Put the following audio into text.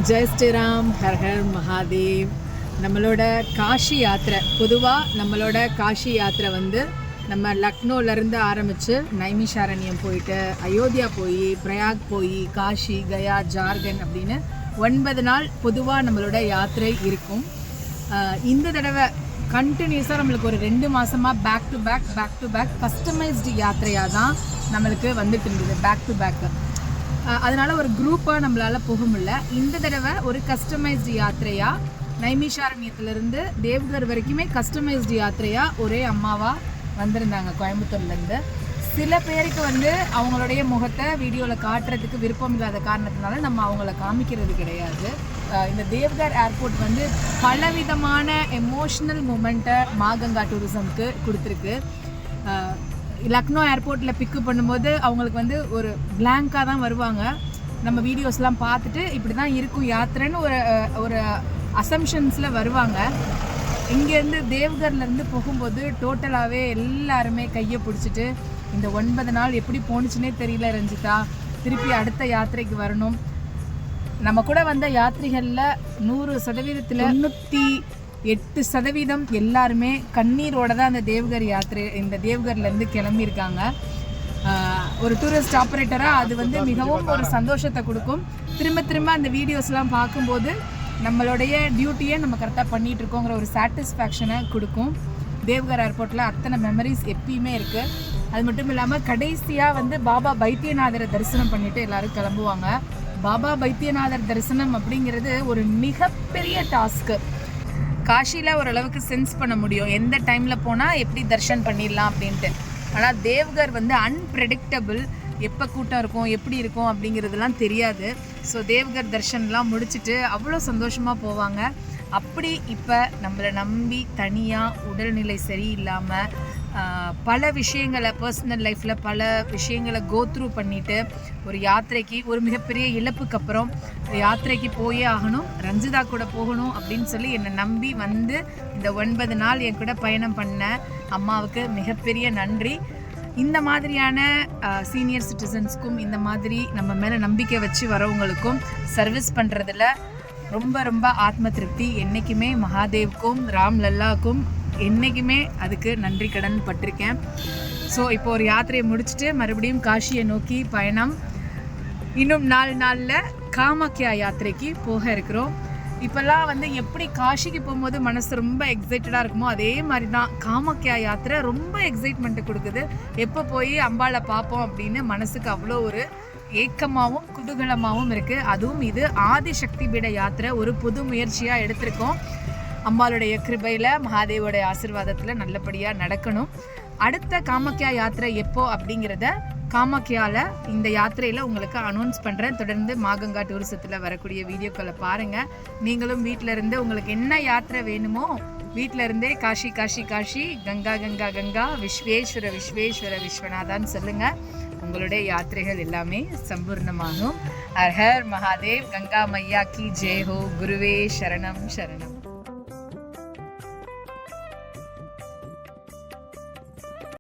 Jai Shri Ram, Har her Mahadev. நம்மளோட காஷி யாத்திரை, பொதுவாக நம்மளோட காஷி யாத்திரை வந்து நம்ம லக்னோலேருந்து ஆரம்பித்து நைமிஷாரண்யம் போயிட்டு அயோத்தியா போய் பிரயாக் போய் காஷி, கயா, ஜார்க்கண்ட் அப்படின்னு 9 நாள் பொதுவாக நம்மளோட யாத்திரை இருக்கும். இந்த தடவை கண்டினியூஸாக நம்மளுக்கு ஒரு 2 மாதமாக பேக் டு பேக் கஸ்டமைஸ்டு யாத்திரையாக தான் நம்மளுக்கு வந்துட்டு இருந்தது, பேக் டு பேக்கு. அதனால் ஒரு குரூப்பாக நம்மளால் போக முடியல. இந்த தடவை ஒரு கஸ்டமைஸ்டு யாத்திரையாக நைமிஷாரண்யத்துலேருந்து தேவ்கர் வரைக்குமே கஸ்டமைஸ்டு யாத்திரையாக ஒரே அம்மாவாக வந்திருந்தாங்க கோயம்புத்தூர்லேருந்து. சில பேருக்கு வந்து அவங்களுடைய முகத்தை வீடியோவில் காட்டுறதுக்கு விருப்பம் இல்லாத காரணத்தினால நம்ம அவங்கள காமிக்கிறது கிடையாது. இந்த தேவ்கர் ஏர்போர்ட் வந்து பலவிதமான எமோஷ்னல் மூமெண்ட்டை மாகங்கா டூரிசம்க்கு கொடுத்துருக்கு. லக்னோ ஏர்போர்ட்டில் பிக்கு பண்ணும்போது அவங்களுக்கு வந்து ஒரு பிளாங்காக தான் வருவாங்க. நம்ம வீடியோஸ்லாம் பார்த்துட்டு இப்படி தான் இருக்கும் யாத்திரைன்னு ஒரு அசம்ஷன்ஸில் வருவாங்க. இங்கேருந்து தேவ்கர்லேருந்து போகும்போது டோட்டலாகவே எல்லாருமே கையை பிடிச்சிட்டு இந்த 9 நாள் எப்படி போணுச்சுன்னே தெரியல ரஞ்சிதா, திருப்பி அடுத்த யாத்திரைக்கு வரணும். நம்ம கூட வந்த யாத்திரிகளில் 100% 98% எல்லாருமே கண்ணீரோட தான் அந்த தேவ்கர் யாத்திரை இந்த தேவ்கர்லேருந்து கிளம்பியிருக்காங்க. ஒரு டூரிஸ்ட் ஆப்ரேட்டராக அது வந்து மிகவும் ஒரு சந்தோஷத்தை கொடுக்கும். திரும்ப அந்த வீடியோஸ்லாம் பார்க்கும்போது நம்மளுடைய டியூட்டியை நம்ம கரெக்டாக பண்ணிகிட்ருக்கோங்கிற ஒரு சாட்டிஸ்ஃபேக்ஷனை கொடுக்கும். தேவ்கர் ஏர்போர்ட்டில் அத்தனை மெமரிஸ் எப்பயுமே இருக்குது. அது மட்டும் இல்லாமல் கடைசியாக வந்து பாபா பைத்தியநாதரை தரிசனம் பண்ணிவிட்டு எல்லோரும் கிளம்புவாங்க. பாபா பைத்தியநாதர் தரிசனம் அப்படிங்கிறது ஒரு மிகப்பெரிய டாஸ்க்கு. காஷியில் ஓரளவுக்கு சென்ஸ் பண்ண முடியும் எந்த டைமில் போனால் எப்படி தர்ஷன் பண்ணிடலாம் அப்படின்ட்டு. ஆனால் தேவ்கர் வந்து அன்பிரெடிக்டபிள், எப்போ கூட்டம் இருக்கும் எப்படி இருக்கும் அப்படிங்கிறதுலாம் தெரியாது. ஸோ தேவ்கர் தர்ஷன்லாம் முடிச்சுட்டு அவ்வளோ சந்தோஷமாக போவாங்க. அப்படி இப்போ நம்மளை நம்பி தனியாக உடல்நிலை சரியில்லாமல் பல விஷயங்களை பர்சனல் லைஃப்பில் பல விஷயங்களை கோத்ரூ பண்ணிவிட்டு ஒரு யாத்திரைக்கு ஒரு மிகப்பெரிய இழப்புக்கு அப்புறம் யாத்திரைக்கு போயே ஆகணும், ரஞ்சிதா கூட போகணும் அப்படின்னு சொல்லி என்னை நம்பி வந்து இந்த 9 நாள் என் கூட பயணம் பண்ண அம்மாவுக்கு மிகப்பெரிய நன்றி. இந்த மாதிரியான சீனியர் சிட்டிசன்ஸ்க்கும் இந்த மாதிரி நம்ம மேலே நம்பிக்கை வச்சு வரவங்களுக்கும் சர்வீஸ் பண்ணுறதுல ரொம்ப ஆத்ம திருப்தி. என்றைக்குமே மகாதேவுக்கும் ராம் லல்லாவுக்கும் என்றைக்குமே அதுக்கு நன்றி கடன் பட்டிருக்கேன். ஸோ இப்போ ஒரு யாத்திரையை முடிச்சுட்டு மறுபடியும் காஷியை நோக்கி பயணம். இன்னும் 4 நாளில் காமாக்கியா யாத்திரைக்கு போக இருக்கிறோம். இப்போல்லாம் வந்து எப்படி காஷிக்கு போகும்போது மனசு ரொம்ப எக்ஸைட்டடாக இருக்குமோ அதே மாதிரி தான் காமாக்கியா யாத்திரை ரொம்ப எக்ஸைட்மெண்ட்டு கொடுக்குது. எப்போ போய் அம்பாளை பார்ப்போம் அப்படின்னு மனசுக்கு அவ்வளோ ஒரு ஏக்கமாகவும் குதூகலமாகவும் இருக்குது. அதுவும் இது ஆதிசக்தி பீட யாத்திரை, ஒரு புது முயற்சியாக எடுத்திருக்கோம். அம்பாளுடைய கிருபையில் மகாதேவோடைய ஆசீர்வாதத்தில் நல்லபடியாக நடக்கணும். அடுத்த காமாக்கியா யாத்திரை எப்போ அப்படிங்கிறத காமாக்கியாவில் இந்த யாத்திரையில் உங்களுக்கு அனௌன்ஸ் பண்ணுறேன். தொடர்ந்து மாகங்கா டூரிசத்தில் வரக்கூடிய வீடியோக்களை பாருங்கள். நீங்களும் வீட்டில் இருந்து உங்களுக்கு என்ன யாத்திரை வேணுமோ வீட்டில் இருந்தே காஷி காஷி காஷி, கங்கா கங்கா கங்கா, விஸ்வேஸ்வர விஸ்வேஸ்வர விஸ்வநாதான்னு சொல்லுங்கள். உங்களுடைய யாத்திரைகள் எல்லாமே சம்பூர்ணமாகும். ஹர் ஹர் மகாதேவ். கங்கா மையா கி ஜெய் ஹோ. குருவே சரணம் சரணம்.